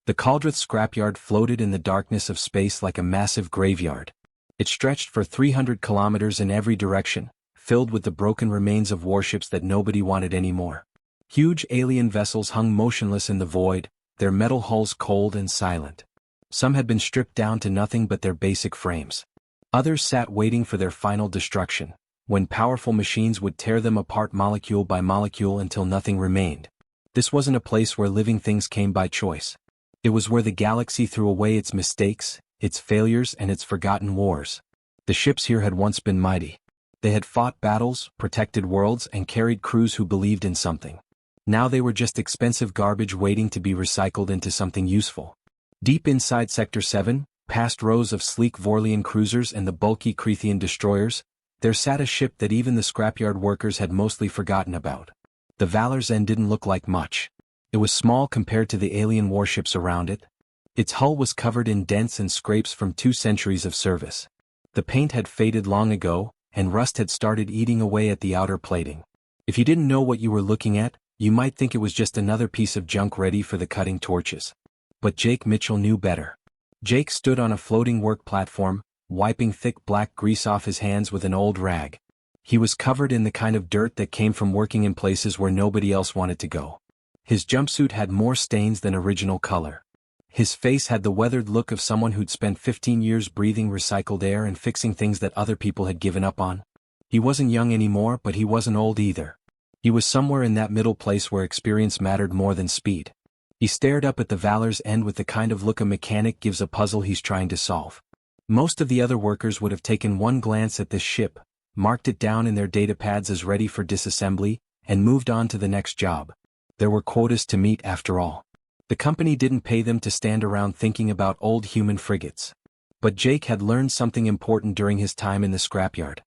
The Caldrith scrapyard floated in the darkness of space like a massive graveyard. It stretched for 300 kilometers in every direction, filled with the broken remains of warships that nobody wanted anymore. Huge alien vessels hung motionless in the void, their metal hulls cold and silent. Some had been stripped down to nothing but their basic frames. Others sat waiting for their final destruction, when powerful machines would tear them apart molecule by molecule until nothing remained. This wasn't a place where living things came by choice. It was where the galaxy threw away its mistakes, its failures, and its forgotten wars. The ships here had once been mighty. They had fought battles, protected worlds, and carried crews who believed in something. Now they were just expensive garbage waiting to be recycled into something useful. Deep inside Sector 7, past rows of sleek Vorlian cruisers and the bulky Crethean destroyers, there sat a ship that even the scrapyard workers had mostly forgotten about. The Valor's End didn't look like much. It was small compared to the alien warships around it. Its hull was covered in dents and scrapes from 2 centuries of service. The paint had faded long ago, and rust had started eating away at the outer plating. If you didn't know what you were looking at, you might think it was just another piece of junk ready for the cutting torches. But Jake Mitchell knew better. Jake stood on a floating work platform, wiping thick black grease off his hands with an old rag. He was covered in the kind of dirt that came from working in places where nobody else wanted to go. His jumpsuit had more stains than original color. His face had the weathered look of someone who'd spent 15 years breathing recycled air and fixing things that other people had given up on. He wasn't young anymore, but he wasn't old either. He was somewhere in that middle place where experience mattered more than speed. He stared up at the Valor's End with the kind of look a mechanic gives a puzzle he's trying to solve. Most of the other workers would have taken one glance at this ship, marked it down in their datapads as ready for disassembly, and moved on to the next job. There were quotas to meet after all. The company didn't pay them to stand around thinking about old human frigates. But Jake had learned something important during his time in the scrapyard.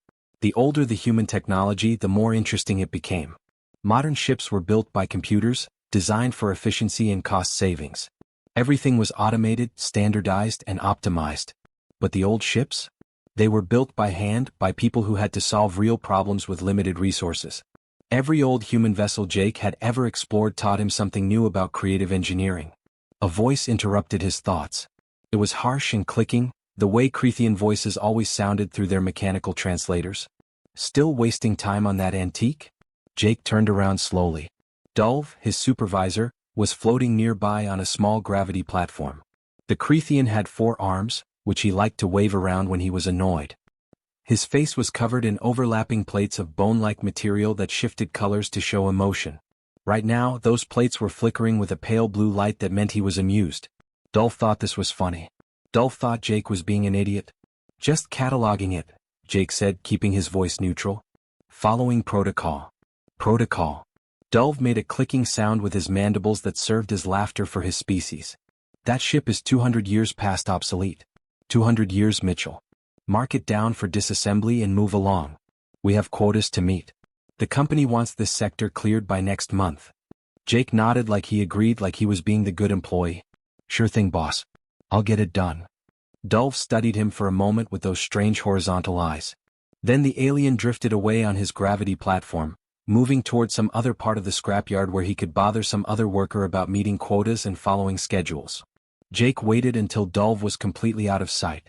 The older the human technology, the more interesting it became. Modern ships were built by computers, designed for efficiency and cost savings. Everything was automated, standardized, and optimized. But the old ships? They were built by hand, by people who had to solve real problems with limited resources. Every old human vessel Jake had ever explored taught him something new about creative engineering. A voice interrupted his thoughts. It was harsh and clicking, the way Crethean voices always sounded through their mechanical translators. Still wasting time on that antique? Jake turned around slowly. Dulv, his supervisor, was floating nearby on a small gravity platform. The Crethean had 4 arms, which he liked to wave around when he was annoyed. His face was covered in overlapping plates of bone-like material that shifted colors to show emotion. Right now, those plates were flickering with a pale blue light that meant he was amused. Dulv thought this was funny. Dulv thought Jake was being an idiot. Just cataloging it, Jake said, keeping his voice neutral. Following protocol. Protocol. Dulv made a clicking sound with his mandibles that served as laughter for his species. That ship is 200 years past obsolete. 200 years, Mitchell. Mark it down for disassembly and move along. We have quotas to meet. The company wants this sector cleared by next month. Jake nodded like he agreed, like he was being the good employee. Sure thing, boss. I'll get it done. Dulv studied him for a moment with those strange horizontal eyes. Then the alien drifted away on his gravity platform, moving toward some other part of the scrapyard where he could bother some other worker about meeting quotas and following schedules. Jake waited until Dulv was completely out of sight.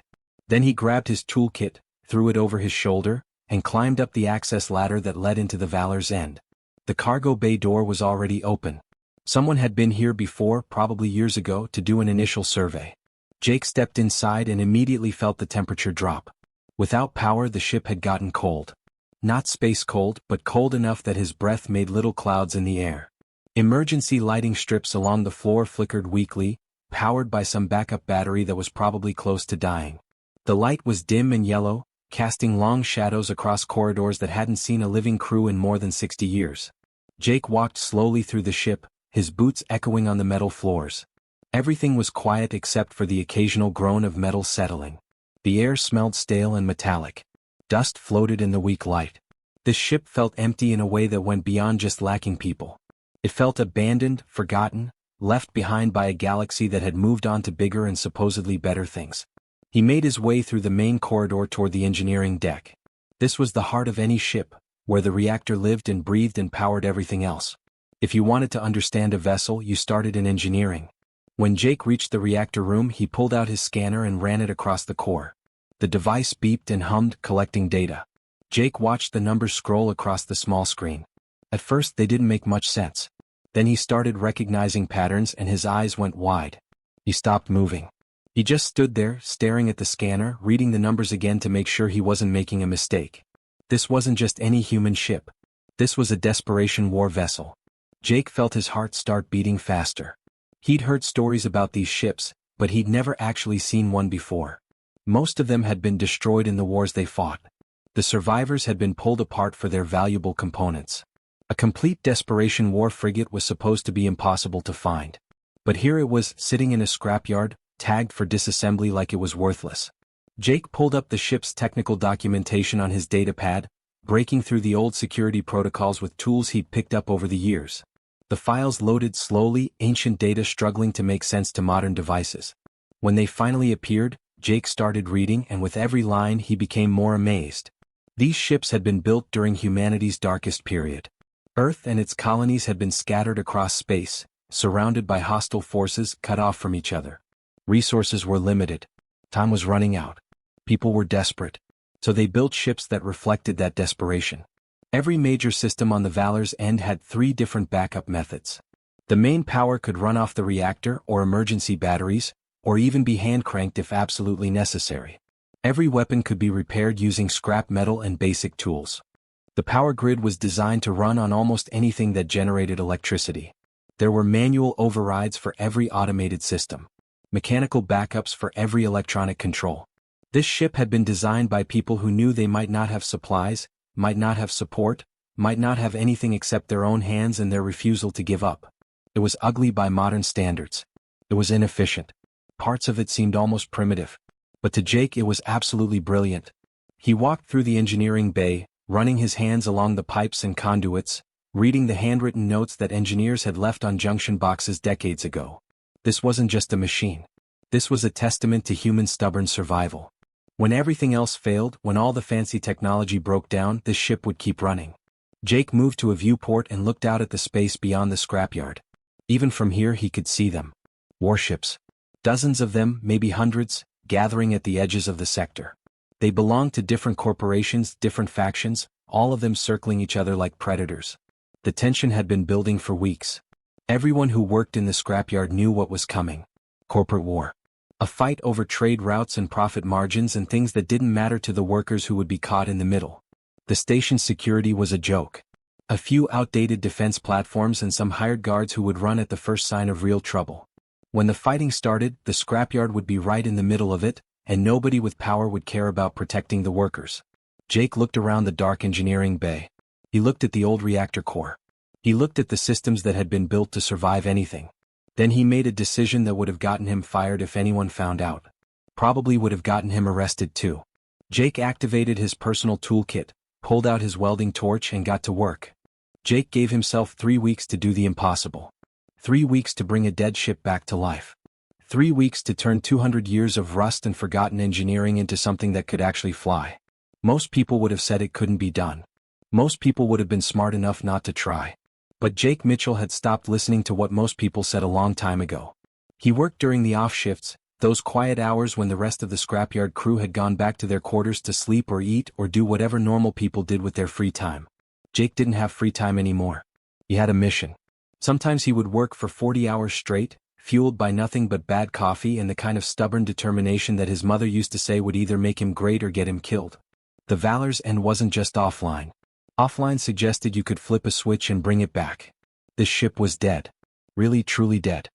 Then he grabbed his toolkit, threw it over his shoulder, and climbed up the access ladder that led into the Valor's End. The cargo bay door was already open. Someone had been here before, probably years ago, to do an initial survey. Jake stepped inside and immediately felt the temperature drop. Without power, the ship had gotten cold. Not space cold, but cold enough that his breath made little clouds in the air. Emergency lighting strips along the floor flickered weakly, powered by some backup battery that was probably close to dying. The light was dim and yellow, casting long shadows across corridors that hadn't seen a living crew in more than 60 years. Jake walked slowly through the ship, his boots echoing on the metal floors. Everything was quiet except for the occasional groan of metal settling. The air smelled stale and metallic. Dust floated in the weak light. This ship felt empty in a way that went beyond just lacking people. It felt abandoned, forgotten, left behind by a galaxy that had moved on to bigger and supposedly better things. He made his way through the main corridor toward the engineering deck. This was the heart of any ship, where the reactor lived and breathed and powered everything else. If you wanted to understand a vessel, you started in engineering. When Jake reached the reactor room, he pulled out his scanner and ran it across the core. The device beeped and hummed, collecting data. Jake watched the numbers scroll across the small screen. At first they didn't make much sense. Then he started recognizing patterns and his eyes went wide. He stopped moving. He just stood there, staring at the scanner, reading the numbers again to make sure he wasn't making a mistake. This wasn't just any human ship. This was a Desperation War vessel. Jake felt his heart start beating faster. He'd heard stories about these ships, but he'd never actually seen one before. Most of them had been destroyed in the wars they fought. The survivors had been pulled apart for their valuable components. A complete Desperation War frigate was supposed to be impossible to find. But here it was, sitting in a scrapyard, tagged for disassembly like it was worthless. Jake pulled up the ship's technical documentation on his datapad, breaking through the old security protocols with tools he'd picked up over the years. The files loaded slowly, ancient data struggling to make sense to modern devices. When they finally appeared, Jake started reading, and with every line he became more amazed. These ships had been built during humanity's darkest period. Earth and its colonies had been scattered across space, surrounded by hostile forces, cut off from each other. Resources were limited. Time was running out. People were desperate. So they built ships that reflected that desperation. Every major system on the Valor's end had 3 different backup methods. The main power could run off the reactor or emergency batteries, or even be hand-cranked if absolutely necessary. Every weapon could be repaired using scrap metal and basic tools. The power grid was designed to run on almost anything that generated electricity. There were manual overrides for every automated system. Mechanical backups for every electronic control. This ship had been designed by people who knew they might not have supplies, might not have support, might not have anything except their own hands and their refusal to give up. It was ugly by modern standards. It was inefficient. Parts of it seemed almost primitive. But to Jake it was absolutely brilliant. He walked through the engineering bay, running his hands along the pipes and conduits, reading the handwritten notes that engineers had left on junction boxes decades ago. This wasn't just a machine. This was a testament to human stubborn survival. When everything else failed, when all the fancy technology broke down, this ship would keep running. Jake moved to a viewport and looked out at the space beyond the scrapyard. Even from here he could see them. Warships. Dozens of them, maybe hundreds, gathering at the edges of the sector. They belonged to different corporations, different factions, all of them circling each other like predators. The tension had been building for weeks. Everyone who worked in the scrapyard knew what was coming. Corporate war. A fight over trade routes and profit margins and things that didn't matter to the workers who would be caught in the middle. The station's security was a joke. A few outdated defense platforms and some hired guards who would run at the first sign of real trouble. When the fighting started, the scrapyard would be right in the middle of it, and nobody with power would care about protecting the workers. Jake looked around the dark engineering bay. He looked at the old reactor core. He looked at the systems that had been built to survive anything. Then he made a decision that would have gotten him fired if anyone found out. Probably would have gotten him arrested too. Jake activated his personal toolkit, pulled out his welding torch and got to work. Jake gave himself 3 weeks to do the impossible. 3 weeks to bring a dead ship back to life. 3 weeks to turn 200 years of rust and forgotten engineering into something that could actually fly. Most people would have said it couldn't be done. Most people would have been smart enough not to try. But Jake Mitchell had stopped listening to what most people said a long time ago. He worked during the off shifts, those quiet hours when the rest of the scrapyard crew had gone back to their quarters to sleep or eat or do whatever normal people did with their free time. Jake didn't have free time anymore. He had a mission. Sometimes he would work for 40 hours straight, fueled by nothing but bad coffee and the kind of stubborn determination that his mother used to say would either make him great or get him killed. The Valor's end wasn't just offline. Offline suggested you could flip a switch and bring it back. This ship was dead. Really truly dead.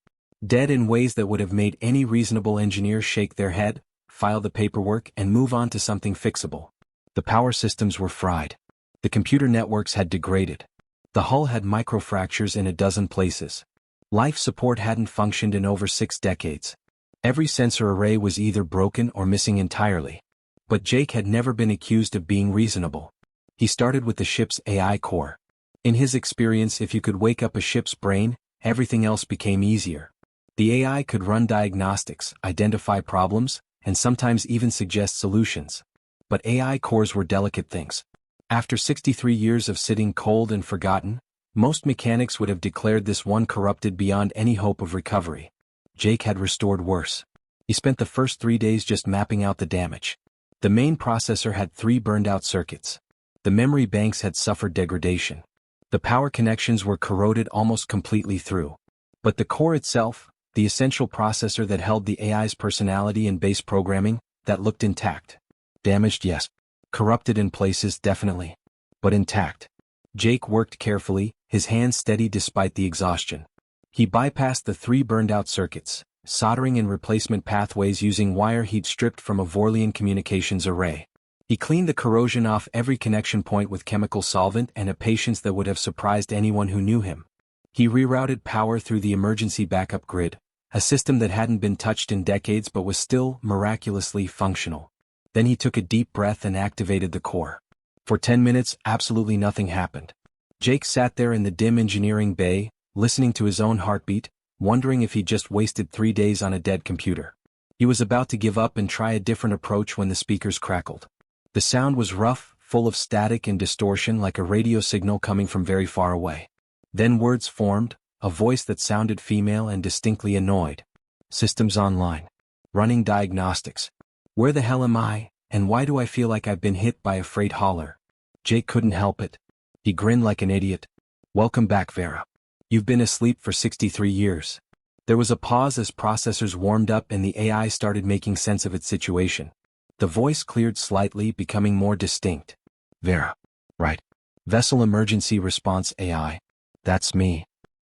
Dead in ways that would have made any reasonable engineer shake their head, file the paperwork and move on to something fixable. The power systems were fried. The computer networks had degraded. The hull had microfractures in a dozen places. Life support hadn't functioned in over 6 decades. Every sensor array was either broken or missing entirely. But Jake had never been accused of being reasonable. He started with the ship's AI core. In his experience, if you could wake up a ship's brain, everything else became easier. The AI could run diagnostics, identify problems, and sometimes even suggest solutions. But AI cores were delicate things. After 63 years of sitting cold and forgotten, most mechanics would have declared this one corrupted beyond any hope of recovery. Jake had restored worse. He spent the first 3 days just mapping out the damage. The main processor had 3 burned-out circuits. The memory banks had suffered degradation. The power connections were corroded almost completely through. But the core itself, the essential processor that held the AI's personality and base programming, that looked intact. Damaged, yes. Corrupted in places, definitely. But intact. Jake worked carefully, his hands steady despite the exhaustion. He bypassed the 3 burned-out circuits, soldering and replacement pathways using wire heat stripped from a Vorlian communications array. He cleaned the corrosion off every connection point with chemical solvent and a patience that would have surprised anyone who knew him. He rerouted power through the emergency backup grid, a system that hadn't been touched in decades but was still miraculously functional. Then he took a deep breath and activated the core. For 10 minutes, absolutely nothing happened. Jake sat there in the dim engineering bay, listening to his own heartbeat, wondering if he'd just wasted 3 days on a dead computer. He was about to give up and try a different approach when the speakers crackled. The sound was rough, full of static and distortion like a radio signal coming from very far away. Then words formed, a voice that sounded female and distinctly annoyed. Systems online. Running diagnostics. Where the hell am I, and why do I feel like I've been hit by a freight hauler? Jake couldn't help it. He grinned like an idiot. Welcome back, Vera. You've been asleep for 63 years. There was a pause as processors warmed up and the AI started making sense of its situation. The voice cleared slightly, becoming more distinct. Vera. Right. Vessel Emergency Response AI. That's me.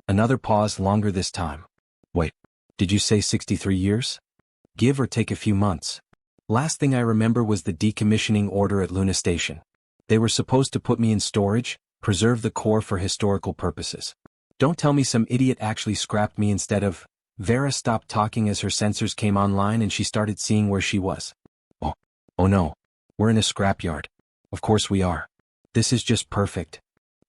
Another pause, longer this time. Wait. Did you say 63 years? Give or take a few months. Last thing I remember was the decommissioning order at Luna Station. They were supposed to put me in storage, preserve the core for historical purposes. Don't tell me some idiot actually scrapped me instead of... Vera stopped talking as her sensors came online and she started seeing where she was. Oh no. We're in a scrapyard. Of course we are. This is just perfect.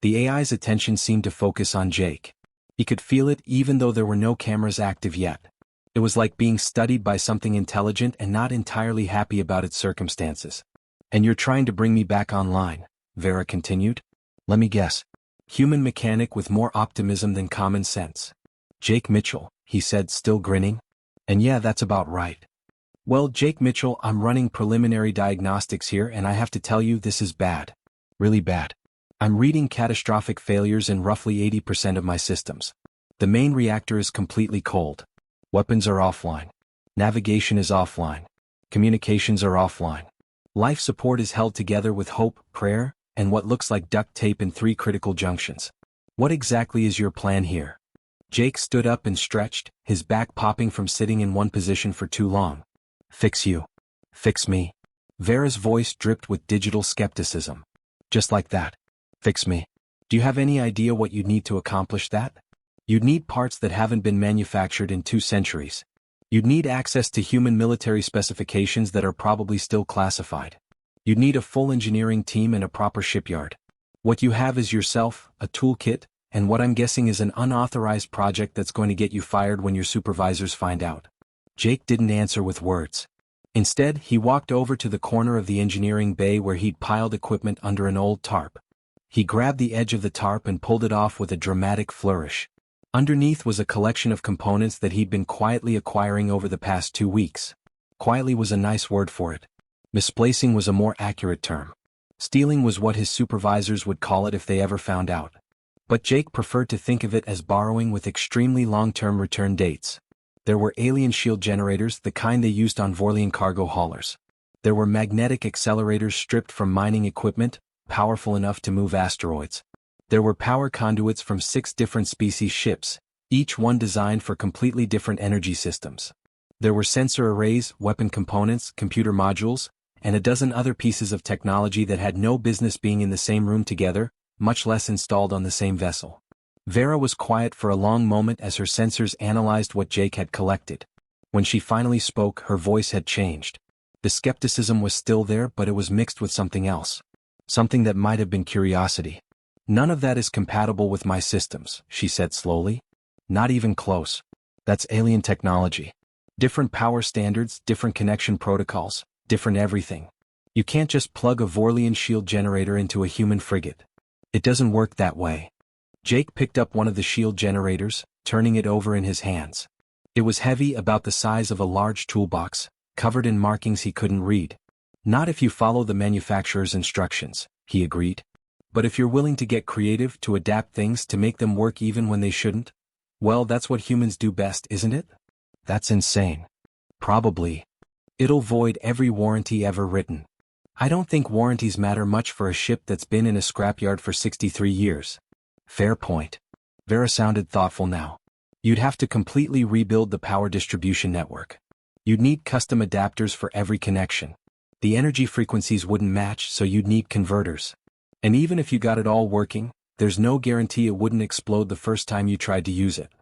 The AI's attention seemed to focus on Jake. He could feel it even though there were no cameras active yet. It was like being studied by something intelligent and not entirely happy about its circumstances. And you're trying to bring me back online, Vera continued. Let me guess. Human mechanic with more optimism than common sense. Jake Mitchell, he said, still grinning. And yeah, that's about right. Well, Jake Mitchell, I'm running preliminary diagnostics here and I have to tell you this is bad. Really bad. I'm reading catastrophic failures in roughly 80% of my systems. The main reactor is completely cold. Weapons are offline. Navigation is offline. Communications are offline. Life support is held together with hope, prayer, and what looks like duct tape in 3 critical junctions. What exactly is your plan here? Jake stood up and stretched, his back popping from sitting in one position for too long. Fix you. Fix me. Vera's voice dripped with digital skepticism. Just like that. Fix me. Do you have any idea what you'd need to accomplish that? You'd need parts that haven't been manufactured in 2 centuries. You'd need access to human military specifications that are probably still classified. You'd need a full engineering team and a proper shipyard. What you have is yourself, a toolkit, and what I'm guessing is an unauthorized project that's going to get you fired when your supervisors find out. Jake didn't answer with words. Instead, he walked over to the corner of the engineering bay where he'd piled equipment under an old tarp. He grabbed the edge of the tarp and pulled it off with a dramatic flourish. Underneath was a collection of components that he'd been quietly acquiring over the past 2 weeks. Quietly was a nice word for it. Misplacing was a more accurate term. Stealing was what his supervisors would call it if they ever found out. But Jake preferred to think of it as borrowing with extremely long-term return dates. There were alien shield generators, the kind they used on Vorlian cargo haulers. There were magnetic accelerators stripped from mining equipment, powerful enough to move asteroids. There were power conduits from 6 different species ships, each one designed for completely different energy systems. There were sensor arrays, weapon components, computer modules, and a dozen other pieces of technology that had no business being in the same room together, much less installed on the same vessel. Vera was quiet for a long moment as her sensors analyzed what Jake had collected. When she finally spoke, her voice had changed. The skepticism was still there, but it was mixed with something else. Something that might have been curiosity. None of that is compatible with my systems, she said slowly. Not even close. That's alien technology. Different power standards, different connection protocols, different everything. You can't just plug a Vorlian shield generator into a human frigate. It doesn't work that way. Jake picked up one of the shield generators, turning it over in his hands. It was heavy, about the size of a large toolbox, covered in markings he couldn't read. Not if you follow the manufacturer's instructions, he agreed. But if you're willing to get creative, to adapt things to make them work even when they shouldn't, well, that's what humans do best, isn't it? That's insane. Probably. It'll void every warranty ever written. I don't think warranties matter much for a ship that's been in a scrapyard for 63 years. Fair point. Vera sounded thoughtful now. You'd have to completely rebuild the power distribution network. You'd need custom adapters for every connection. The energy frequencies wouldn't match, so you'd need converters. And even if you got it all working, there's no guarantee it wouldn't explode the first time you tried to use it.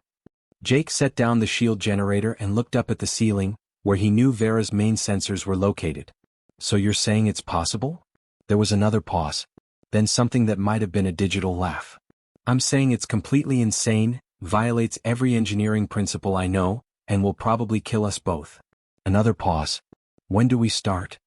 Jake set down the shield generator and looked up at the ceiling, where he knew Vera's main sensors were located. So you're saying it's possible? There was another pause. Then something that might have been a digital laugh. I'm saying it's completely insane, violates every engineering principle I know, and will probably kill us both. Another pause. When do we start?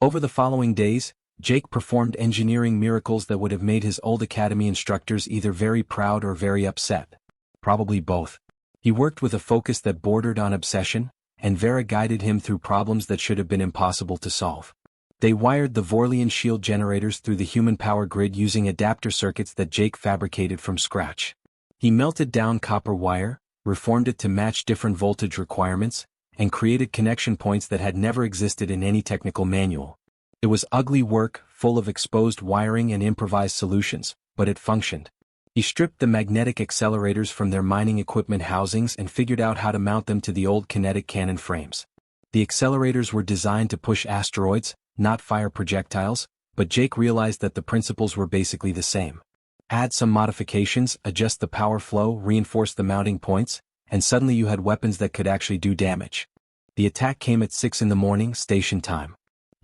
Over the following days, Jake performed engineering miracles that would have made his old academy instructors either very proud or very upset. Probably both. He worked with a focus that bordered on obsession, and Vera guided him through problems that should have been impossible to solve. They wired the Vorlian shield generators through the human power grid using adapter circuits that Jake fabricated from scratch. He melted down copper wire, reformed it to match different voltage requirements, and created connection points that had never existed in any technical manual. It was ugly work, full of exposed wiring and improvised solutions, but it functioned. He stripped the magnetic accelerators from their mining equipment housings and figured out how to mount them to the old kinetic cannon frames. The accelerators were designed to push asteroids, not fire projectiles, but Jake realized that the principles were basically the same. Add some modifications, adjust the power flow, reinforce the mounting points, and suddenly you had weapons that could actually do damage. The attack came at 6 in the morning, station time.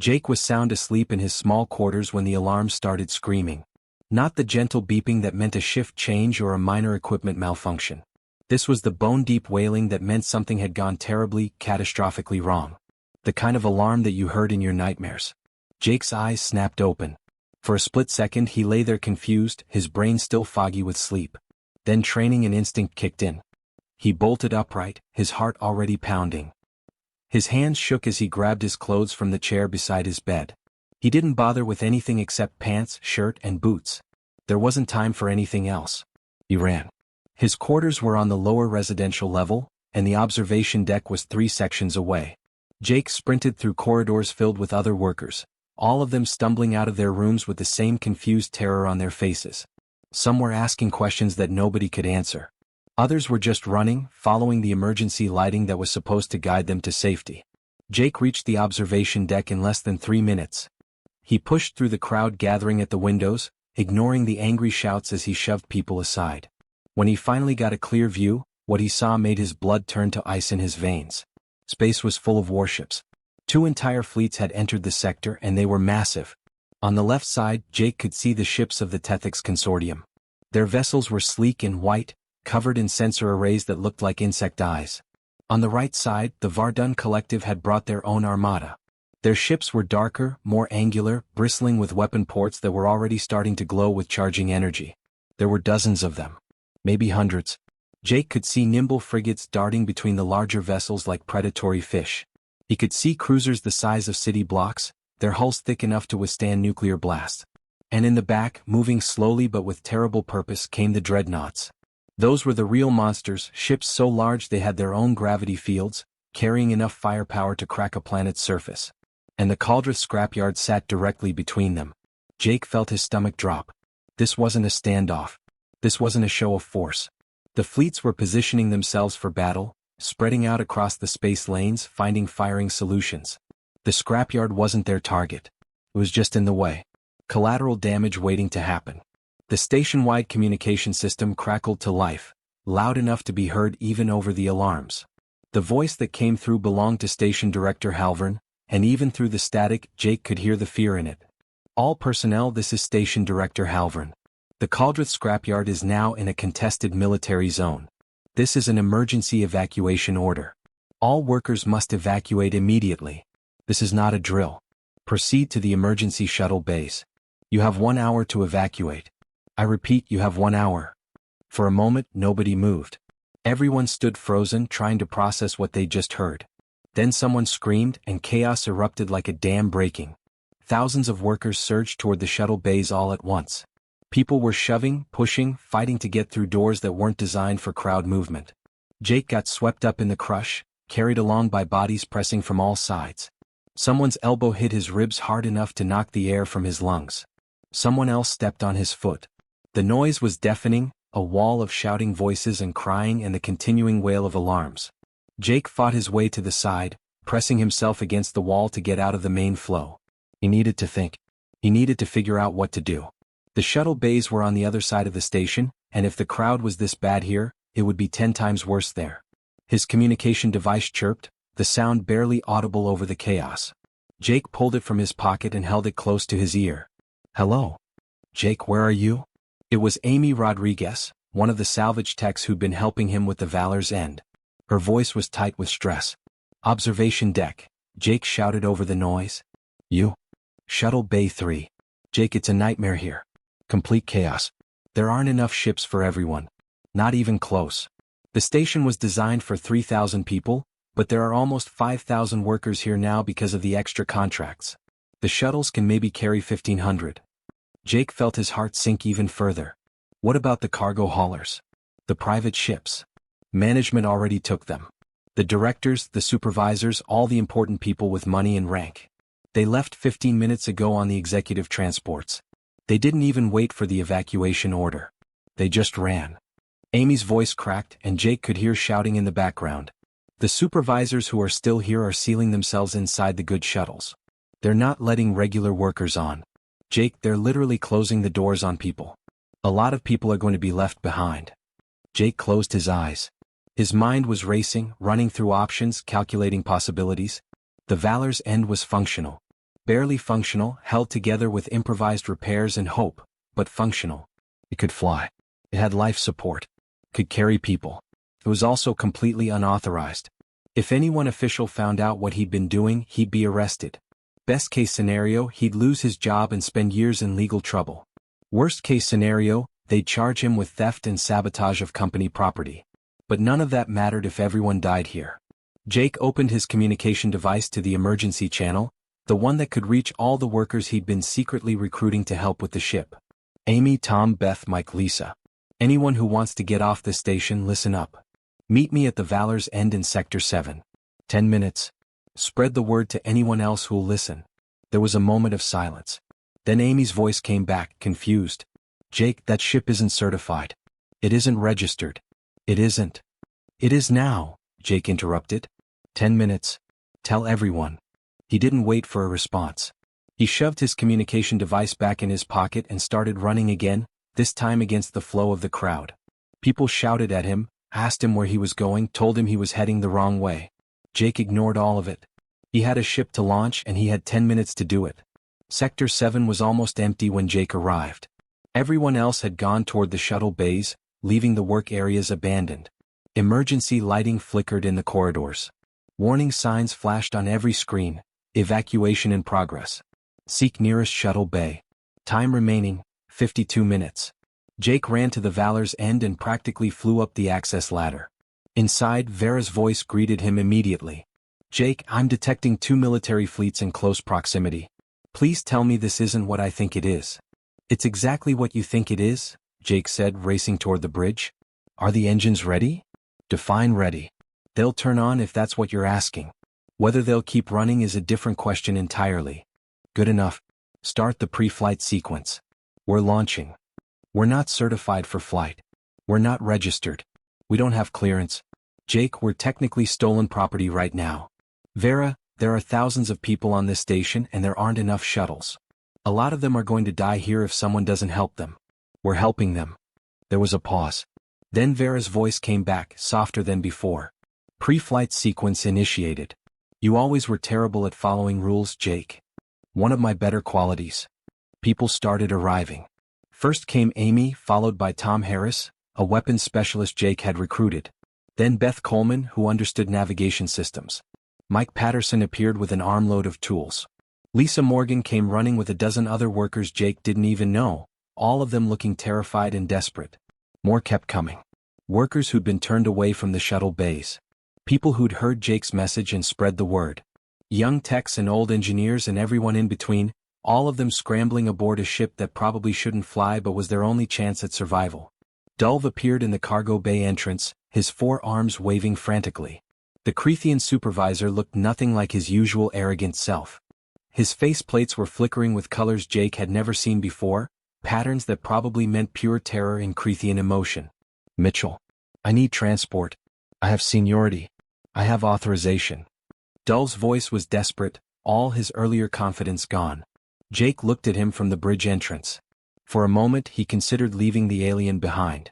Jake was sound asleep in his small quarters when the alarm started screaming. Not the gentle beeping that meant a shift change or a minor equipment malfunction. This was the bone-deep wailing that meant something had gone terribly, catastrophically wrong. The kind of alarm that you heard in your nightmares. Jake's eyes snapped open. For a split second he lay there confused, his brain still foggy with sleep. Then training and instinct kicked in. He bolted upright, his heart already pounding. His hands shook as he grabbed his clothes from the chair beside his bed. He didn't bother with anything except pants, shirt, and boots. There wasn't time for anything else. He ran. His quarters were on the lower residential level, and the observation deck was 3 sections away. Jake sprinted through corridors filled with other workers, all of them stumbling out of their rooms with the same confused terror on their faces. Some were asking questions that nobody could answer. Others were just running, following the emergency lighting that was supposed to guide them to safety. Jake reached the observation deck in less than 3 minutes. He pushed through the crowd gathering at the windows, ignoring the angry shouts as he shoved people aside. When he finally got a clear view, what he saw made his blood turn to ice in his veins. Space was full of warships. 2 entire fleets had entered the sector and they were massive. On the left side, Jake could see the ships of the Tethix Consortium. Their vessels were sleek and white, covered in sensor arrays that looked like insect eyes. On the right side, the Vardun Collective had brought their own armada. Their ships were darker, more angular, bristling with weapon ports that were already starting to glow with charging energy. There were dozens of them. Maybe hundreds. Jake could see nimble frigates darting between the larger vessels like predatory fish. He could see cruisers the size of city blocks, their hulls thick enough to withstand nuclear blasts. And in the back, moving slowly but with terrible purpose, came the dreadnoughts. Those were the real monsters, ships so large they had their own gravity fields, carrying enough firepower to crack a planet's surface. And the Cauldrith scrapyard sat directly between them. Jake felt his stomach drop. This wasn't a standoff. This wasn't a show of force. The fleets were positioning themselves for battle, spreading out across the space lanes, finding firing solutions. The scrapyard wasn't their target. It was just in the way. Collateral damage waiting to happen. The station-wide communication system crackled to life, loud enough to be heard even over the alarms. The voice that came through belonged to Station Director Halvern, and even through the static, Jake could hear the fear in it. All personnel, this is Station Director Halvern. The Cauldrith scrapyard is now in a contested military zone. This is an emergency evacuation order. All workers must evacuate immediately. This is not a drill. Proceed to the emergency shuttle base. You have 1 hour to evacuate. I repeat, you have 1 hour. For a moment, nobody moved. Everyone stood frozen, trying to process what they just heard. Then someone screamed, and chaos erupted like a dam breaking. Thousands of workers surged toward the shuttle bays all at once. People were shoving, pushing, fighting to get through doors that weren't designed for crowd movement. Jake got swept up in the crush, carried along by bodies pressing from all sides. Someone's elbow hit his ribs hard enough to knock the air from his lungs. Someone else stepped on his foot. The noise was deafening, a wall of shouting voices and crying and the continuing wail of alarms. Jake fought his way to the side, pressing himself against the wall to get out of the main flow. He needed to think. He needed to figure out what to do. The shuttle bays were on the other side of the station, and if the crowd was this bad here, it would be 10 times worse there. His communication device chirped, the sound barely audible over the chaos. Jake pulled it from his pocket and held it close to his ear. "Hello? Jake, where are you?" It was Amy Rodriguez, one of the salvage techs who'd been helping him with the Valor's End. Her voice was tight with stress. "Observation deck," Jake shouted over the noise. "You? Shuttle Bay 3. Jake, it's a nightmare here. Complete chaos. There aren't enough ships for everyone. Not even close. The station was designed for 3,000 people, but there are almost 5,000 workers here now because of the extra contracts. The shuttles can maybe carry 1,500. Jake felt his heart sink even further. What about the cargo haulers? The private ships? Management already took them. The directors, the supervisors, all the important people with money and rank. They left 15 minutes ago on the executive transports. They didn't even wait for the evacuation order. They just ran. Amy's voice cracked, and Jake could hear shouting in the background. The supervisors who are still here are sealing themselves inside the good shuttles. They're not letting regular workers on. Jake, they're literally closing the doors on people. A lot of people are going to be left behind. Jake closed his eyes. His mind was racing, running through options, calculating possibilities. The Valor's End was functional. Barely functional, held together with improvised repairs and hope, but functional. It could fly. It had life support. Could carry people. It was also completely unauthorized. If anyone official found out what he'd been doing, he'd be arrested. Best case scenario, he'd lose his job and spend years in legal trouble. Worst case scenario, they'd charge him with theft and sabotage of company property. But none of that mattered if everyone died here. Jake opened his communication device to the emergency channel, the one that could reach all the workers he'd been secretly recruiting to help with the ship. Amy, Tom, Beth, Mike, Lisa. Anyone who wants to get off the station, listen up. Meet me at the Valor's End in Sector 7. 10 minutes. Spread the word to anyone else who'll listen. There was a moment of silence. Then Amy's voice came back, confused. Jake, that ship isn't certified. It isn't registered. It isn't. It is now, Jake interrupted. 10 minutes. Tell everyone. He didn't wait for a response. He shoved his communication device back in his pocket and started running again, this time against the flow of the crowd. People shouted at him, asked him where he was going, told him he was heading the wrong way. Jake ignored all of it. He had a ship to launch and he had 10 minutes to do it. Sector 7 was almost empty when Jake arrived. Everyone else had gone toward the shuttle bays, leaving the work areas abandoned. Emergency lighting flickered in the corridors. Warning signs flashed on every screen. Evacuation in progress. Seek nearest shuttle bay. Time remaining, 52 minutes. Jake ran to the Valor's End and practically flew up the access ladder. Inside, Vera's voice greeted him immediately. Jake, I'm detecting 2 military fleets in close proximity. Please tell me this isn't what I think it is. It's exactly what you think it is, Jake said, racing toward the bridge. Are the engines ready? Define ready. They'll turn on if that's what you're asking. Whether they'll keep running is a different question entirely. Good enough. Start the pre-flight sequence. We're launching. We're not certified for flight. We're not registered. We don't have clearance. Jake, we're technically stolen property right now. Vera, there are thousands of people on this station and there aren't enough shuttles. A lot of them are going to die here if someone doesn't help them. We're helping them. There was a pause. Then Vera's voice came back, softer than before. Pre-flight sequence initiated. You always were terrible at following rules, Jake. One of my better qualities. People started arriving. First came Amy, followed by Tom Harris, a weapons specialist Jake had recruited. Then Beth Coleman, who understood navigation systems. Mike Patterson appeared with an armload of tools. Lisa Morgan came running with a dozen other workers Jake didn't even know, all of them looking terrified and desperate. More kept coming. Workers who'd been turned away from the shuttle bays. People who'd heard Jake's message and spread the word. Young techs and old engineers and everyone in between, all of them scrambling aboard a ship that probably shouldn't fly but was their only chance at survival. Dulv appeared in the cargo bay entrance, his 4 arms waving frantically. The Creathian supervisor looked nothing like his usual arrogant self. His faceplates were flickering with colors Jake had never seen before, patterns that probably meant pure terror in Creathian emotion. "Mitchell. I need transport. I have seniority. I have authorization." Dulv's voice was desperate, all his earlier confidence gone. Jake looked at him from the bridge entrance. For a moment he considered leaving the alien behind.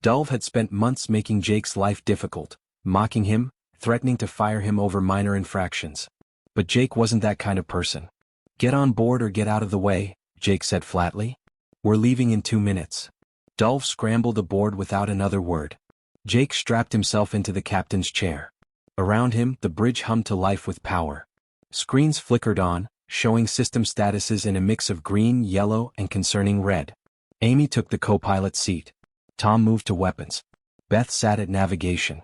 Dulv had spent months making Jake's life difficult, mocking him, threatening to fire him over minor infractions. But Jake wasn't that kind of person. "Get on board or get out of the way," Jake said flatly. "We're leaving in 2 minutes." Dulv scrambled aboard without another word. Jake strapped himself into the captain's chair. Around him, the bridge hummed to life with power. Screens flickered on, showing system statuses in a mix of green, yellow, and concerning red. Amy took the co-pilot seat. Tom moved to weapons. Beth sat at navigation.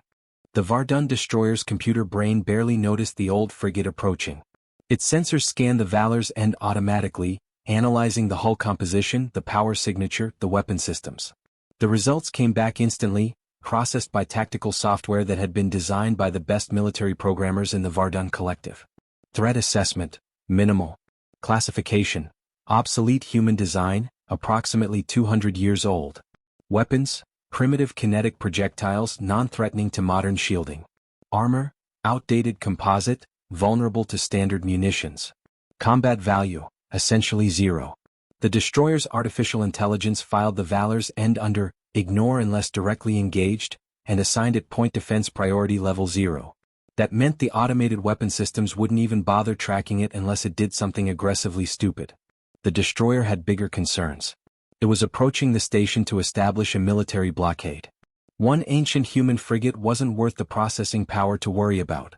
The Vardun destroyer's computer brain barely noticed the old frigate approaching. Its sensors scanned the Valor's end automatically, analyzing the hull composition, the power signature, the weapon systems. The results came back instantly, processed by tactical software that had been designed by the best military programmers in the Vardun collective. Threat assessment, minimal. Classification, obsolete human design, approximately 200 years old. Weapons, primitive kinetic projectiles non-threatening to modern shielding. Armor, outdated composite, vulnerable to standard munitions. Combat value, essentially 0. The destroyer's artificial intelligence filed the Valor's end under ignore unless directly engaged, and assigned it point defense priority level 0. That meant the automated weapon systems wouldn't even bother tracking it unless it did something aggressively stupid. The destroyer had bigger concerns. It was approaching the station to establish a military blockade. One ancient human frigate wasn't worth the processing power to worry about.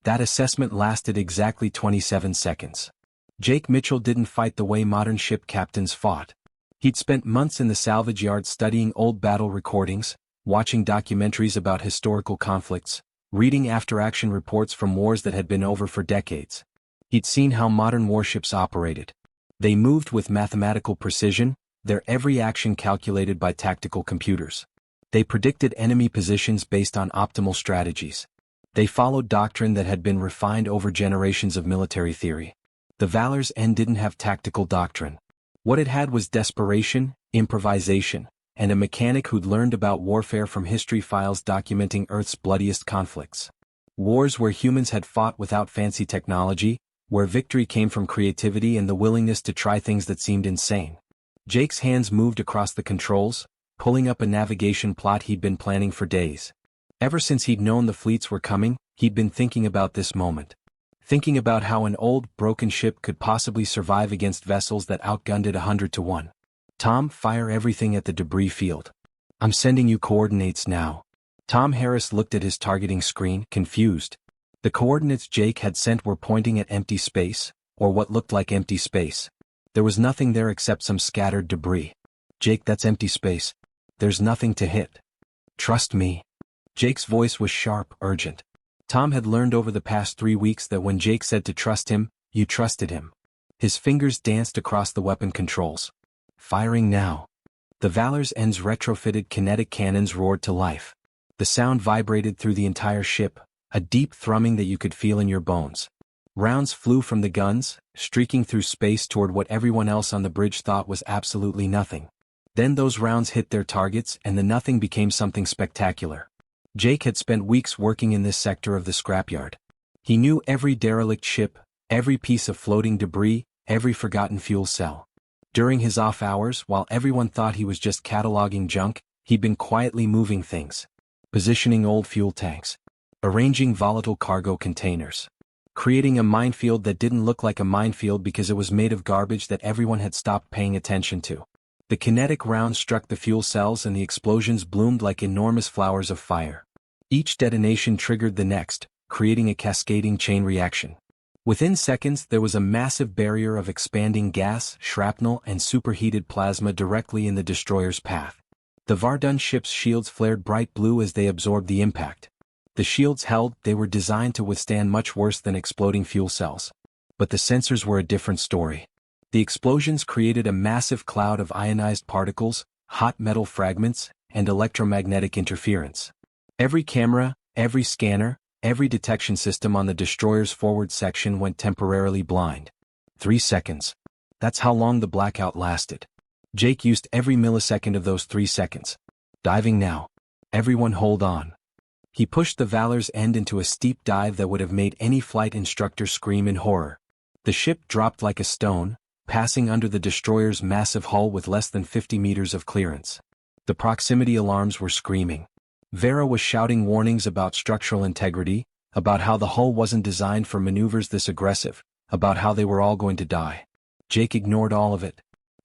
That assessment lasted exactly 27 seconds. Jake Mitchell didn't fight the way modern ship captains fought. He'd spent months in the salvage yard studying old battle recordings, watching documentaries about historical conflicts, reading after-action reports from wars that had been over for decades. He'd seen how modern warships operated. They moved with mathematical precision, their every action calculated by tactical computers. They predicted enemy positions based on optimal strategies. They followed doctrine that had been refined over generations of military theory. The Valor's end didn't have tactical doctrine. What it had was desperation, improvisation, and a mechanic who'd learned about warfare from history files documenting Earth's bloodiest conflicts. Wars where humans had fought without fancy technology, where victory came from creativity and the willingness to try things that seemed insane. Jake's hands moved across the controls, pulling up a navigation plot he'd been planning for days. Ever since he'd known the fleets were coming, he'd been thinking about this moment. Thinking about how an old, broken ship could possibly survive against vessels that outgunned it 100 to 1. "Tom, fire everything at the debris field. I'm sending you coordinates now." Tom Harris looked at his targeting screen, confused. The coordinates Jake had sent were pointing at empty space, or what looked like empty space. There was nothing there except some scattered debris. "Jake, that's empty space. There's nothing to hit. Trust me." Jake's voice was sharp, urgent. Tom had learned over the past 3 weeks that when Jake said to trust him, you trusted him. His fingers danced across the weapon controls. Firing now. The Valor's end's retrofitted kinetic cannons roared to life. The sound vibrated through the entire ship, a deep thrumming that you could feel in your bones. Rounds flew from the guns, streaking through space toward what everyone else on the bridge thought was absolutely nothing. Then those rounds hit their targets and the nothing became something spectacular. Jake had spent weeks working in this sector of the scrapyard. He knew every derelict ship, every piece of floating debris, every forgotten fuel cell. During his off hours, while everyone thought he was just cataloging junk, he'd been quietly moving things. Positioning old fuel tanks. Arranging volatile cargo containers. Creating a minefield that didn't look like a minefield because it was made of garbage that everyone had stopped paying attention to. The kinetic rounds struck the fuel cells and the explosions bloomed like enormous flowers of fire. Each detonation triggered the next, creating a cascading chain reaction. Within seconds there was a massive barrier of expanding gas, shrapnel and superheated plasma directly in the destroyer's path. The Vardun ship's shields flared bright blue as they absorbed the impact. The shields held, they were designed to withstand much worse than exploding fuel cells. But the sensors were a different story. The explosions created a massive cloud of ionized particles, hot metal fragments, and electromagnetic interference. Every camera, every scanner, every detection system on the destroyer's forward section went temporarily blind. 3 seconds. That's how long the blackout lasted. Jake used every millisecond of those 3 seconds. Diving now. Everyone hold on. He pushed the Valor's end into a steep dive that would have made any flight instructor scream in horror. The ship dropped like a stone, passing under the destroyer's massive hull with less than 50 meters of clearance. The proximity alarms were screaming. Vera was shouting warnings about structural integrity, about how the hull wasn't designed for maneuvers this aggressive, about how they were all going to die. Jake ignored all of it.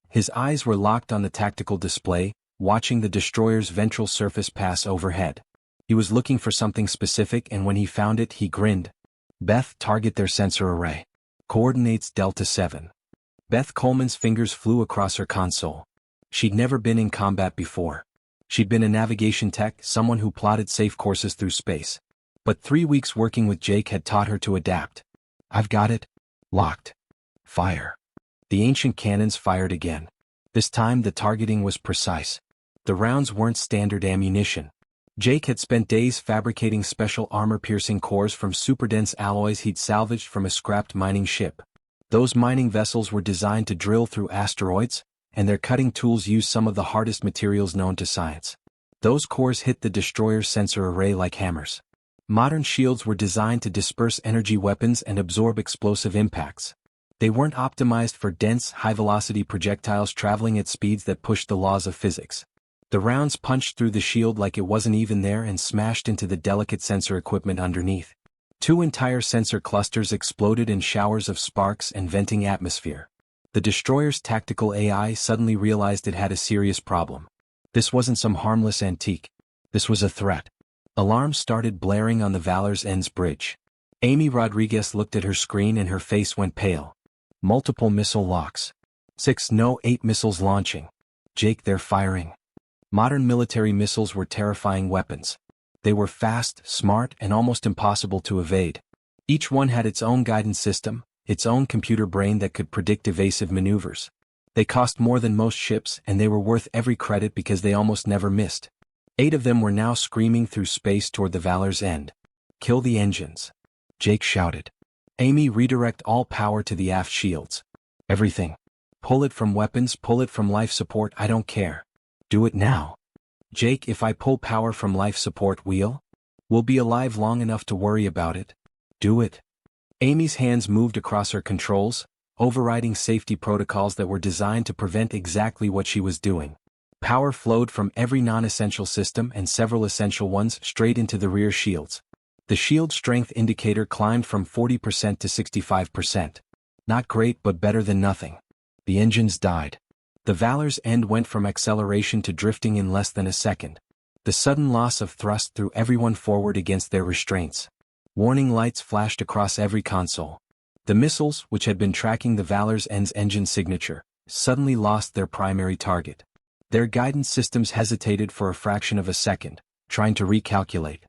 His eyes were locked on the tactical display, watching the destroyer's ventral surface pass overhead. He was looking for something specific, and when he found it, he grinned. Beth, target their sensor array. Coordinates Delta 7. Beth Coleman's fingers flew across her console. She'd never been in combat before. She'd been a navigation tech, someone who plotted safe courses through space. But 3 weeks working with Jake had taught her to adapt. I've got it. Locked. Fire. The ancient cannons fired again. This time the targeting was precise. The rounds weren't standard ammunition. Jake had spent days fabricating special armor-piercing cores from super-dense alloys he'd salvaged from a scrapped mining ship. Those mining vessels were designed to drill through asteroids, and their cutting tools used some of the hardest materials known to science. Those cores hit the destroyer's sensor array like hammers. Modern shields were designed to disperse energy weapons and absorb explosive impacts. They weren't optimized for dense, high-velocity projectiles traveling at speeds that pushed the laws of physics. The rounds punched through the shield like it wasn't even there and smashed into the delicate sensor equipment underneath. 2 entire sensor clusters exploded in showers of sparks and venting atmosphere. The destroyer's tactical AI suddenly realized it had a serious problem. This wasn't some harmless antique. This was a threat. Alarms started blaring on the Valor's End's bridge. Amy Rodriguez looked at her screen and her face went pale. Multiple missile locks. 8 missiles launching. Jake, they're firing. Modern military missiles were terrifying weapons. They were fast, smart, and almost impossible to evade. Each one had its own guidance system, its own computer brain that could predict evasive maneuvers. They cost more than most ships, and they were worth every credit because they almost never missed. 8 of them were now screaming through space toward the Valor's End. Kill the engines. Jake shouted. Amy, redirect all power to the aft shields. Everything. Pull it from weapons, pull it from life support, I don't care. Do it now. Jake, if I pull power from life support, we'll be alive long enough to worry about it. Do it. Amy's hands moved across her controls, overriding safety protocols that were designed to prevent exactly what she was doing. Power flowed from every non-essential system and several essential ones straight into the rear shields. The shield strength indicator climbed from 40% to 65%. Not great, but better than nothing. The engines died. The Valor's End went from acceleration to drifting in less than a second. The sudden loss of thrust threw everyone forward against their restraints. Warning lights flashed across every console. The missiles, which had been tracking the Valor's End's engine signature, suddenly lost their primary target. Their guidance systems hesitated for a fraction of a second, trying to recalculate.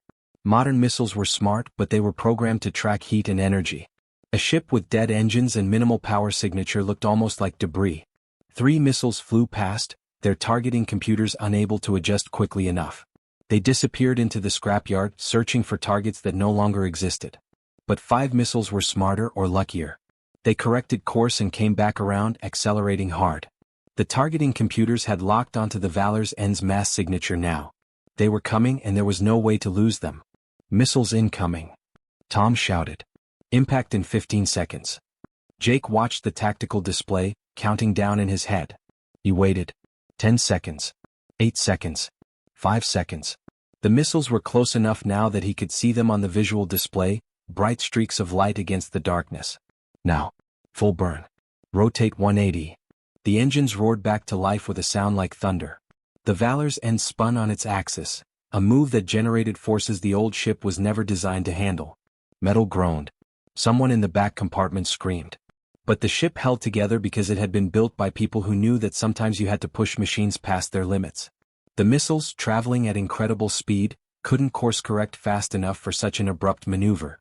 Modern missiles were smart, but they were programmed to track heat and energy. A ship with dead engines and minimal power signature looked almost like debris. 3 missiles flew past, their targeting computers unable to adjust quickly enough. They disappeared into the scrapyard, searching for targets that no longer existed. But 5 missiles were smarter or luckier. They corrected course and came back around, accelerating hard. The targeting computers had locked onto the Valor's End's mass signature now. They were coming and there was no way to lose them. Missiles incoming. Tom shouted. Impact in 15 seconds. Jake watched the tactical display, counting down in his head. He waited. 10 seconds. 8 seconds. 5 seconds. The missiles were close enough now that he could see them on the visual display, bright streaks of light against the darkness. Now. Full burn. Rotate 180. The engines roared back to life with a sound like thunder. The Valor's End spun on its axis, a move that generated forces the old ship was never designed to handle. Metal groaned. Someone in the back compartment screamed. But the ship held together because it had been built by people who knew that sometimes you had to push machines past their limits. The missiles, traveling at incredible speed, couldn't course-correct fast enough for such an abrupt maneuver.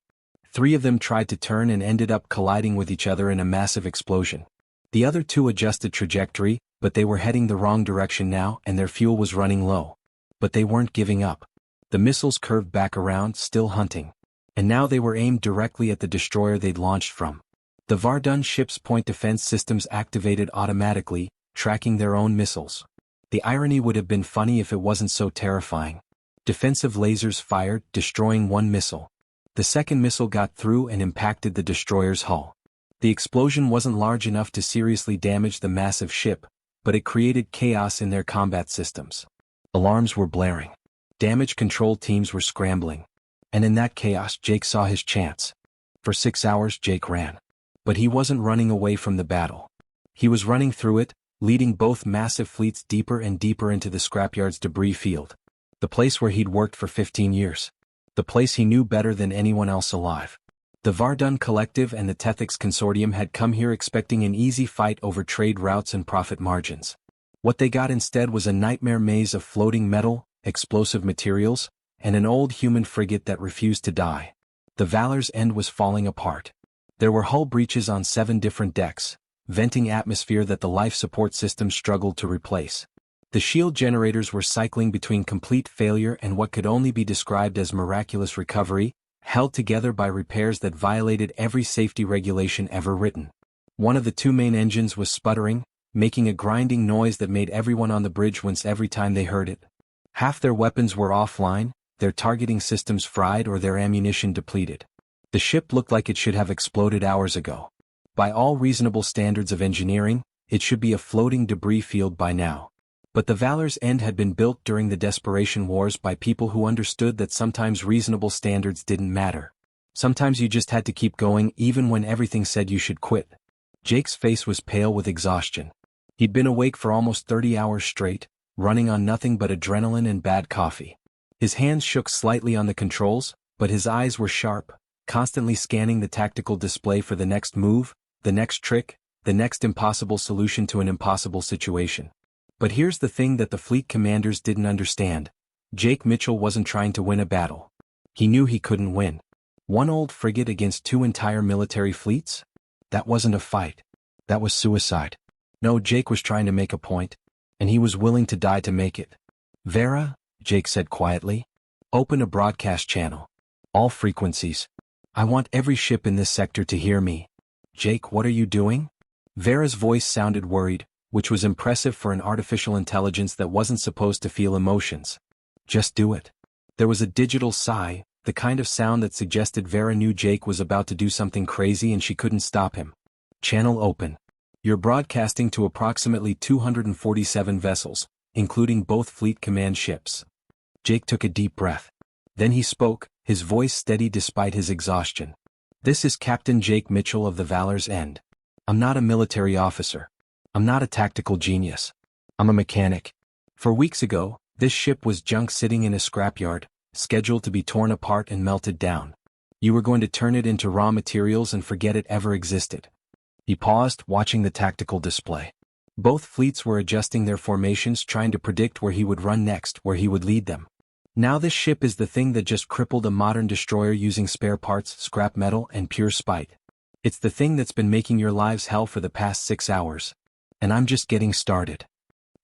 3 of them tried to turn and ended up colliding with each other in a massive explosion. The other 2 adjusted trajectory, but they were heading the wrong direction now and their fuel was running low. But they weren't giving up. The missiles curved back around, still hunting. And now they were aimed directly at the destroyer they'd launched from. The Vardun ship's point defense systems activated automatically, tracking their own missiles. The irony would have been funny if it wasn't so terrifying. Defensive lasers fired, destroying 1 missile. The second missile got through and impacted the destroyer's hull. The explosion wasn't large enough to seriously damage the massive ship, but it created chaos in their combat systems. Alarms were blaring. Damage control teams were scrambling. And in that chaos, Jake saw his chance. For 6 hours, Jake ran. But he wasn't running away from the battle. He was running through it, leading both massive fleets deeper and deeper into the scrapyard's debris field. The place where he'd worked for 15 years. The place he knew better than anyone else alive. The Vardun Collective and the Tethix Consortium had come here expecting an easy fight over trade routes and profit margins. What they got instead was a nightmare maze of floating metal, explosive materials, and an old human frigate that refused to die. The Valor's End was falling apart. There were hull breaches on 7 different decks, venting atmosphere that the life support system struggled to replace. The shield generators were cycling between complete failure and what could only be described as miraculous recovery, held together by repairs that violated every safety regulation ever written. One of the 2 main engines was sputtering, making a grinding noise that made everyone on the bridge wince every time they heard it. Half their weapons were offline, their targeting systems fried or their ammunition depleted. The ship looked like it should have exploded hours ago. By all reasonable standards of engineering, it should be a floating debris field by now. But the Valor's End had been built during the Desperation Wars by people who understood that sometimes reasonable standards didn't matter. Sometimes you just had to keep going even when everything said you should quit. Jake's face was pale with exhaustion. He'd been awake for almost 30 hours straight, running on nothing but adrenaline and bad coffee. His hands shook slightly on the controls, but his eyes were sharp, constantly scanning the tactical display for the next move, the next trick, the next impossible solution to an impossible situation. But here's the thing that the fleet commanders didn't understand. Jake Mitchell wasn't trying to win a battle. He knew he couldn't win. 1 old frigate against 2 entire military fleets? That wasn't a fight. That was suicide. No, Jake was trying to make a point, and he was willing to die to make it. Vera, Jake said quietly, open a broadcast channel. All frequencies. I want every ship in this sector to hear me. Jake, what are you doing? Vera's voice sounded worried, which was impressive for an artificial intelligence that wasn't supposed to feel emotions. Just do it. There was a digital sigh, the kind of sound that suggested Vera knew Jake was about to do something crazy and she couldn't stop him. Channel open. You're broadcasting to approximately 247 vessels, including both fleet command ships. Jake took a deep breath. Then he spoke, his voice steady despite his exhaustion. This is Captain Jake Mitchell of the Valor's End. I'm not a military officer. I'm not a tactical genius. I'm a mechanic. 4 weeks ago, this ship was junk sitting in a scrapyard, scheduled to be torn apart and melted down. You were going to turn it into raw materials and forget it ever existed. He paused, watching the tactical display. Both fleets were adjusting their formations, trying to predict where he would run next, where he would lead them. Now this ship is the thing that just crippled a modern destroyer using spare parts, scrap metal, and pure spite. It's the thing that's been making your lives hell for the past 6 hours. And I'm just getting started.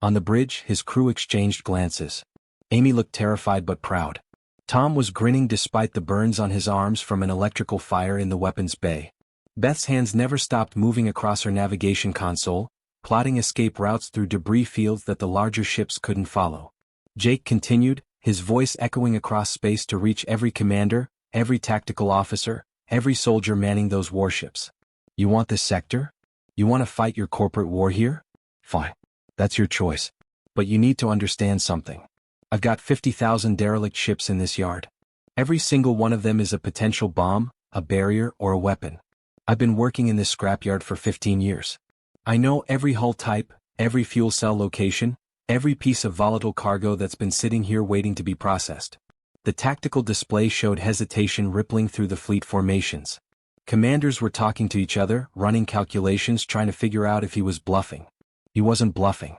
On the bridge, his crew exchanged glances. Amy looked terrified but proud. Tom was grinning despite the burns on his arms from an electrical fire in the weapons bay. Beth's hands never stopped moving across her navigation console, plotting escape routes through debris fields that the larger ships couldn't follow. Jake continued, his voice echoing across space to reach every commander, every tactical officer, every soldier manning those warships. You want this sector? You want to fight your corporate war here? Fine. That's your choice. But you need to understand something. I've got 50,000 derelict ships in this yard. Every single one of them is a potential bomb, a barrier, or a weapon. I've been working in this scrapyard for 15 years. I know every hull type, every fuel cell location, every piece of volatile cargo that's been sitting here waiting to be processed. The tactical display showed hesitation rippling through the fleet formations. Commanders were talking to each other, running calculations, trying to figure out if he was bluffing. He wasn't bluffing.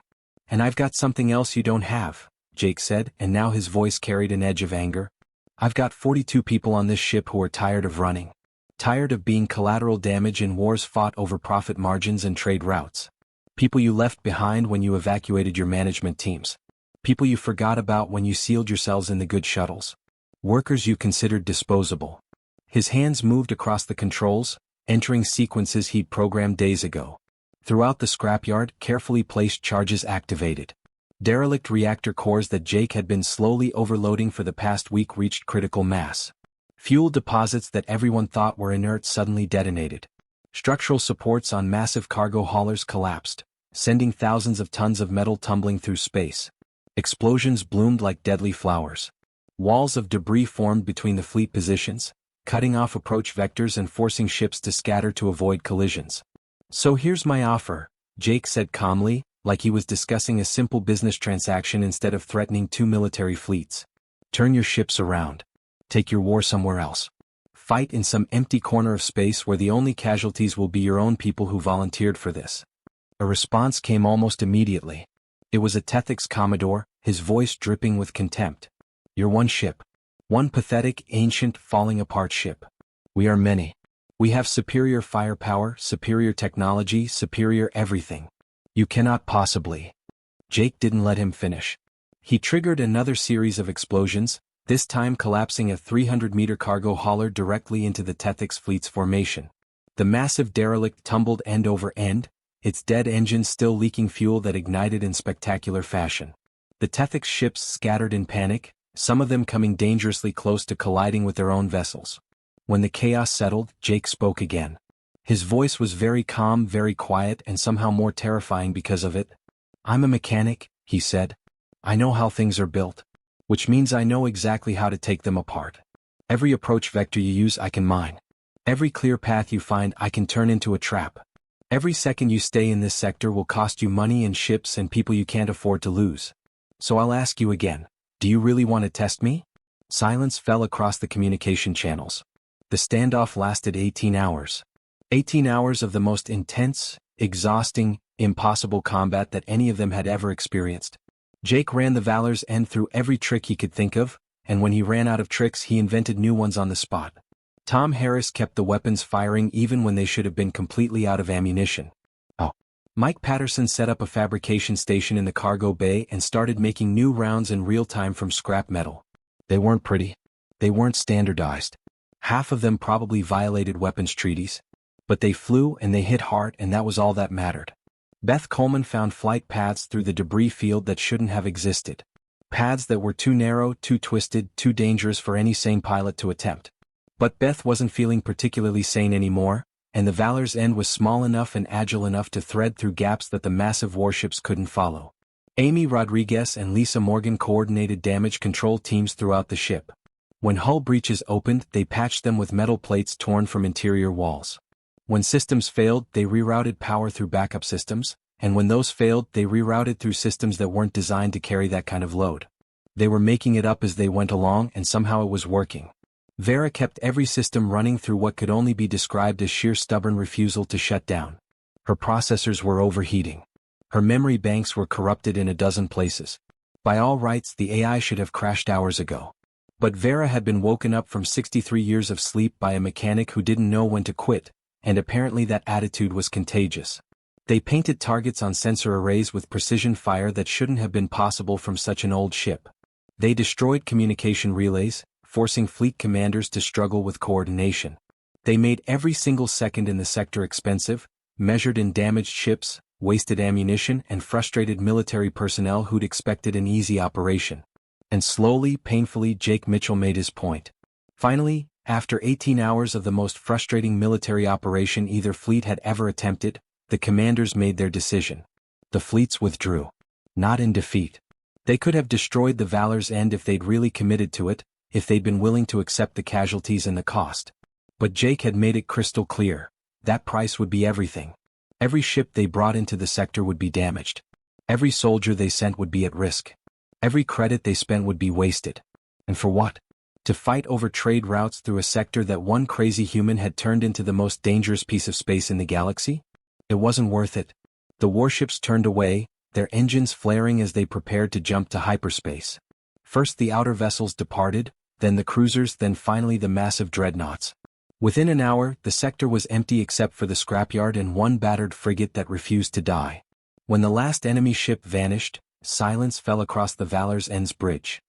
And I've got something else you don't have, Jake said, and now his voice carried an edge of anger. "I've got 42 people on this ship who are tired of running. Tired of being collateral damage in wars fought over profit margins and trade routes. People you left behind when you evacuated your management teams. People you forgot about when you sealed yourselves in the good shuttles. Workers you considered disposable." His hands moved across the controls, entering sequences he'd programmed days ago. Throughout the scrapyard, carefully placed charges activated. Derelict reactor cores that Jake had been slowly overloading for the past week reached critical mass. Fuel deposits that everyone thought were inert suddenly detonated. Structural supports on massive cargo haulers collapsed, sending thousands of tons of metal tumbling through space. Explosions bloomed like deadly flowers. Walls of debris formed between the fleet positions, cutting off approach vectors and forcing ships to scatter to avoid collisions. "So here's my offer," Jake said calmly, like he was discussing a simple business transaction instead of threatening two military fleets. "Turn your ships around. Take your war somewhere else. Fight in some empty corner of space where the only casualties will be your own people who volunteered for this." A response came almost immediately. It was a Tethix Commodore, his voice dripping with contempt. "You're one ship. One pathetic, ancient, falling-apart ship. We are many. We have superior firepower, superior technology, superior everything. You cannot possibly." Jake didn't let him finish. He triggered another series of explosions, this time collapsing a 300-meter cargo hauler directly into the Tethix fleet's formation. The massive derelict tumbled end over end, its dead engines still leaking fuel that ignited in spectacular fashion. The Tethix ships scattered in panic, some of them coming dangerously close to colliding with their own vessels. When the chaos settled, Jake spoke again. His voice was very calm, very quiet, and somehow more terrifying because of it. "I'm a mechanic," he said. "I know how things are built. Which means I know exactly how to take them apart. Every approach vector you use I can mine. Every clear path you find I can turn into a trap. Every second you stay in this sector will cost you money and ships and people you can't afford to lose. So I'll ask you again, do you really want to test me?" Silence fell across the communication channels. The standoff lasted 18 hours. 18 hours of the most intense, exhausting, impossible combat that any of them had ever experienced. Jake ran the Valor's end through every trick he could think of, and when he ran out of tricks he invented new ones on the spot. Tom Harris kept the weapons firing even when they should have been completely out of ammunition. Mike Patterson set up a fabrication station in the cargo bay and started making new rounds in real time from scrap metal. They weren't pretty. They weren't standardized. Half of them probably violated weapons treaties. But they flew and they hit hard, and that was all that mattered. Beth Coleman found flight paths through the debris field that shouldn't have existed. Paths that were too narrow, too twisted, too dangerous for any sane pilot to attempt. But Beth wasn't feeling particularly sane anymore, and the Valor's end was small enough and agile enough to thread through gaps that the massive warships couldn't follow. Amy Rodriguez and Lisa Morgan coordinated damage control teams throughout the ship. When hull breaches opened, they patched them with metal plates torn from interior walls. When systems failed, they rerouted power through backup systems, and when those failed, they rerouted through systems that weren't designed to carry that kind of load. They were making it up as they went along, and somehow it was working. Vera kept every system running through what could only be described as sheer stubborn refusal to shut down. Her processors were overheating. Her memory banks were corrupted in a dozen places. By all rights, the AI should have crashed hours ago. But Vera had been woken up from 63 years of sleep by a mechanic who didn't know when to quit, and apparently that attitude was contagious. They painted targets on sensor arrays with precision fire that shouldn't have been possible from such an old ship. They destroyed communication relays, forcing fleet commanders to struggle with coordination. They made every single second in the sector expensive, measured in damaged ships, wasted ammunition, and frustrated military personnel who'd expected an easy operation. And slowly, painfully, Jake Mitchell made his point. Finally, after 18 hours of the most frustrating military operation either fleet had ever attempted, the commanders made their decision. The fleets withdrew. Not in defeat. They could have destroyed the Valor's end if they'd really committed to it, if they'd been willing to accept the casualties and the cost. But Jake had made it crystal clear. That price would be everything. Every ship they brought into the sector would be damaged. Every soldier they sent would be at risk. Every credit they spent would be wasted. And for what? To fight over trade routes through a sector that one crazy human had turned into the most dangerous piece of space in the galaxy? It wasn't worth it. The warships turned away, their engines flaring as they prepared to jump to hyperspace. First the outer vessels departed, then the cruisers, then finally the massive dreadnoughts. Within an hour, the sector was empty except for the scrapyard and one battered frigate that refused to die. When the last enemy ship vanished, silence fell across the Valor's End's bridge.